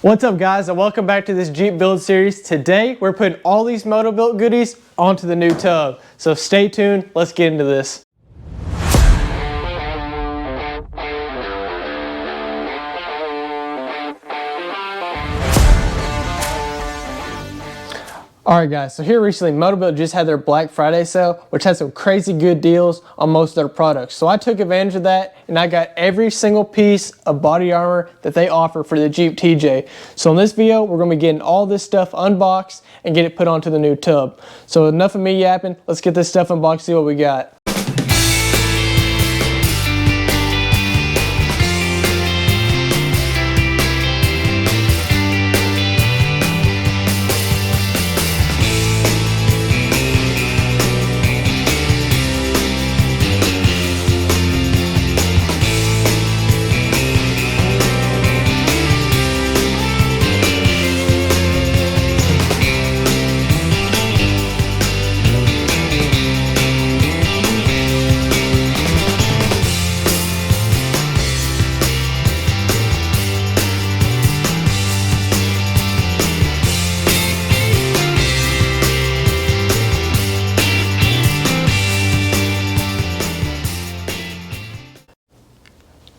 What's up guys, and welcome back to this Jeep build series. Today we're putting all these MOTOBILT goodies onto the new tub. So stay tuned, let's get into this. Alright guys, so here recently MOTOBILT just had their Black Friday sale, which had some crazy good deals on most of their products. So I took advantage of that and I got every single piece of body armor that they offer for the Jeep TJ. So in this video, we're going to be getting all this stuff unboxed and get it put onto the new tub. So enough of me yapping, let's get this stuff unboxed, see what we got.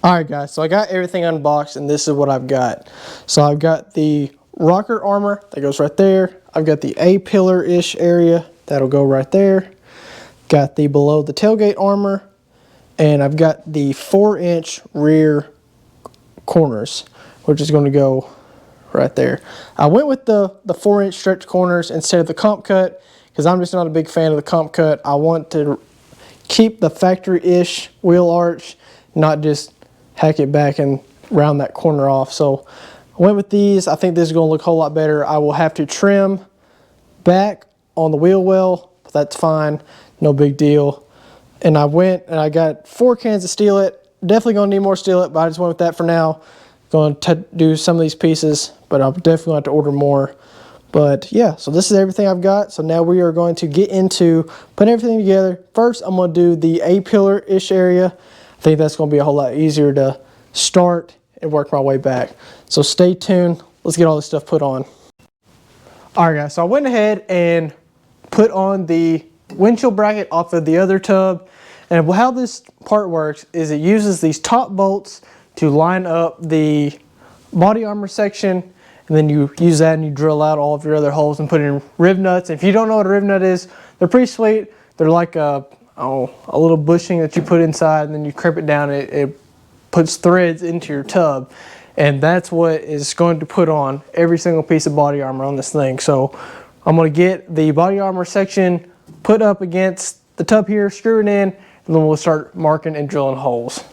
Alright guys, so I got everything unboxed and this is what I've got. So I've got the rocker armor that goes right there. I've got the A-pillar-ish area that'll go right there. Got the below the tailgate armor. And I've got the 4-inch rear corners, which is going to go right there. I went with the 4-inch stretch corners instead of the comp cut because I'm just not a big fan of the comp cut. I want to keep the factory-ish wheel arch, not just hack it back and round that corner off. So I went with these. I think this is going to look a whole lot better. I will have to trim back on the wheel well, but that's fine, no big deal. And I went and I got 4 cans of Steel It. Definitely going to need more Steel It, but I just went with that for now. Going to do some of these pieces, but I'll definitely going to have to order more. But yeah, so this is everything I've got. So now we are going to get into putting everything together. First, I'm going to do the A-pillar-ish area. I think that's going to be a whole lot easier to start and work my way back. So stay tuned. Let's get all this stuff put on. Alright guys, so I went ahead and put on the windshield bracket off of the other tub. And how this part works is it uses these top bolts to line up the body armor section. And then you use that and you drill out all of your other holes and put in rib nuts. If you don't know what a rib nut is, they're pretty sweet. They're like a little bushing that you put inside and then you crimp it down. It puts threads into your tub, and that's what is going to put on every single piece of body armor on this thing. So I'm going to get the body armor section put up against the tub here, screw it in, and then we'll start marking and drilling holes.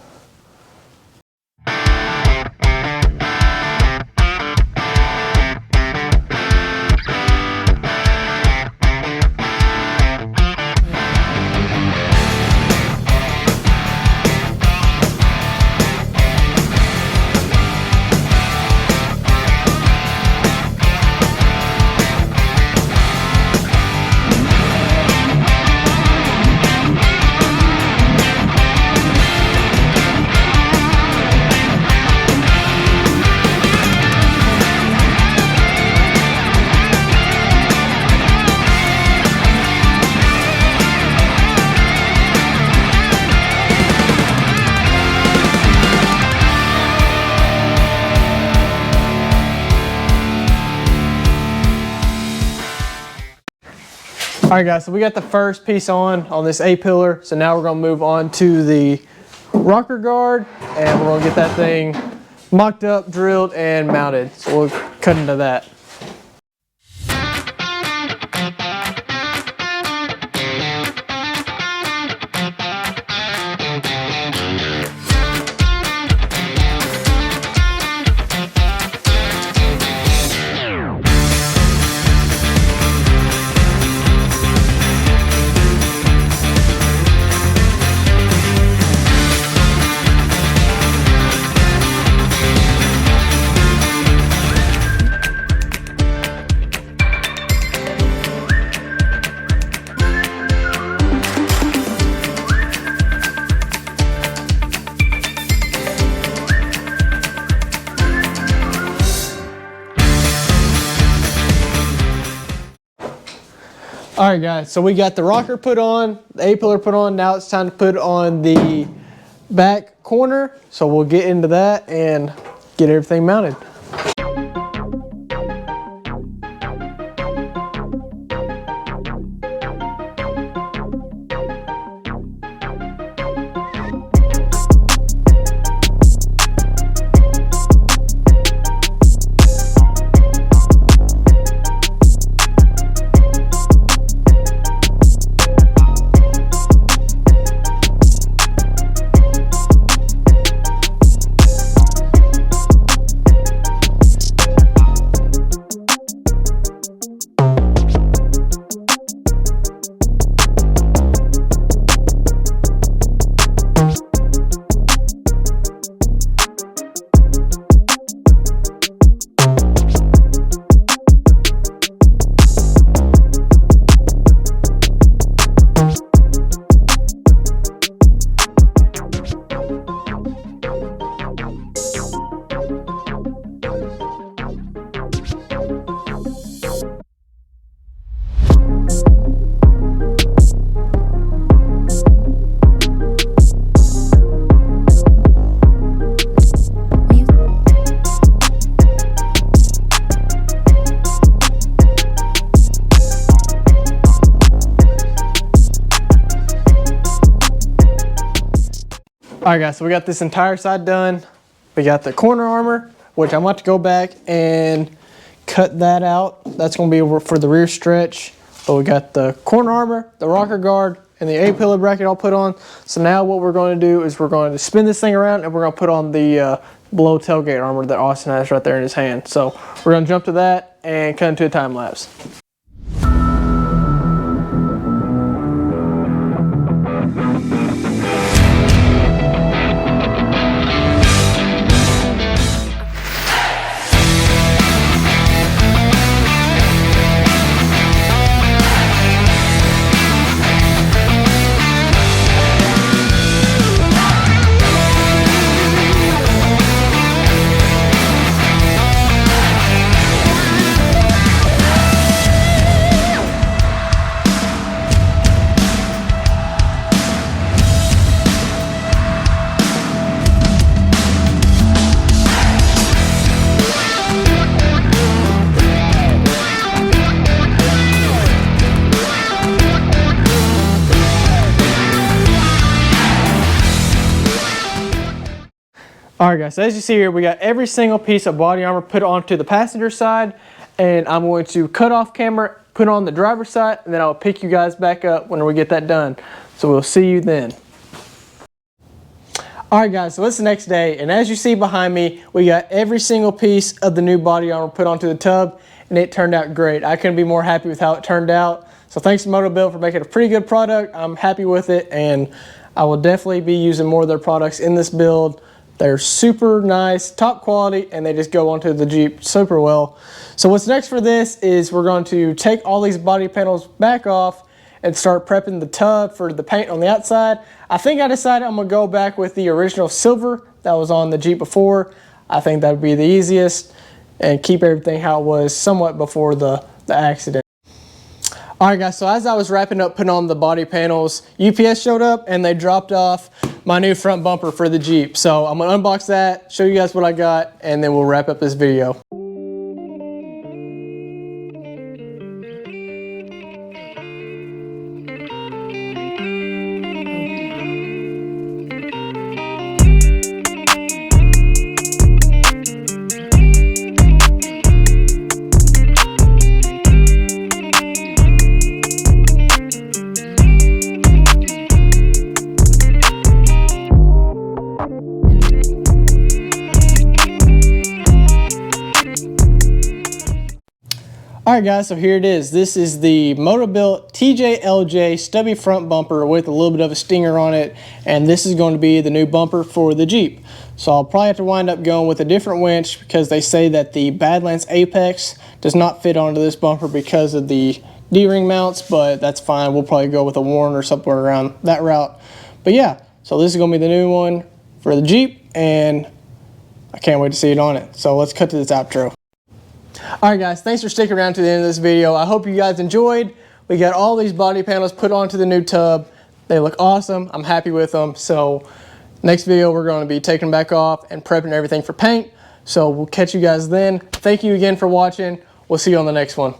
Alright guys, so we got the first piece on this A-pillar. So now we're going to move on to the rocker guard and we're going to get that thing mocked up, drilled, and mounted. So we'll cut into that. All right, guys, so we got the rocker put on, the A-pillar put on. Now it's time to put on the back corner. So we'll get into that and get everything mounted. All right, guys, so we got this entire side done. We got the corner armor, which I'm about to go back and cut that out. That's going to be over for the rear stretch. But we got the corner armor, the rocker guard, and the A-pillar bracket all put on. So now what we're going to do is we're going to spin this thing around and we're going to put on the below tailgate armor that Austin has right there in his hand. So we're going to jump to that and cut into a time lapse. All right, guys, so as you see here, we got every single piece of body armor put onto the passenger side, and I'm going to cut off camera, put on the driver's side, and then I'll pick you guys back up when we get that done. So we'll see you then. All right, guys, so it's the next day, and as you see behind me, we got every single piece of the new body armor put onto the tub, and it turned out great. I couldn't be more happy with how it turned out. So thanks to MOTOBILT for making a pretty good product. I'm happy with it, and I will definitely be using more of their products in this build. They're super nice, top quality, and they just go onto the Jeep super well. So what's next for this is we're going to take all these body panels back off and start prepping the tub for the paint on the outside. I think I decided I'm gonna go back with the original silver that was on the Jeep before. I think that would be the easiest and keep everything how it was somewhat before the accident. All right, guys, so as I was wrapping up putting on the body panels, UPS showed up and they dropped off my new front bumper for the Jeep. So I'm gonna unbox that, show you guys what I got, and then we'll wrap up this video. Alright guys, so here it is. This is the MOTOBILT TJLJ stubby front bumper with a little bit of a stinger on it, and this is going to be the new bumper for the Jeep. So I'll probably have to wind up going with a different winch because they say that the Badlands Apex does not fit onto this bumper because of the D-ring mounts, but that's fine. We'll probably go with a Warren or somewhere around that route. But yeah, so this is going to be the new one for the Jeep, and I can't wait to see it on it. So let's cut to this outro. Alright guys, thanks for sticking around to the end of this video. I hope you guys enjoyed. we got all these body panels put onto the new tub. They look awesome. I'm happy with them. So next video, we're going to be taking them back off and prepping everything for paint. So we'll catch you guys then. Thank you again for watching. We'll see you on the next one.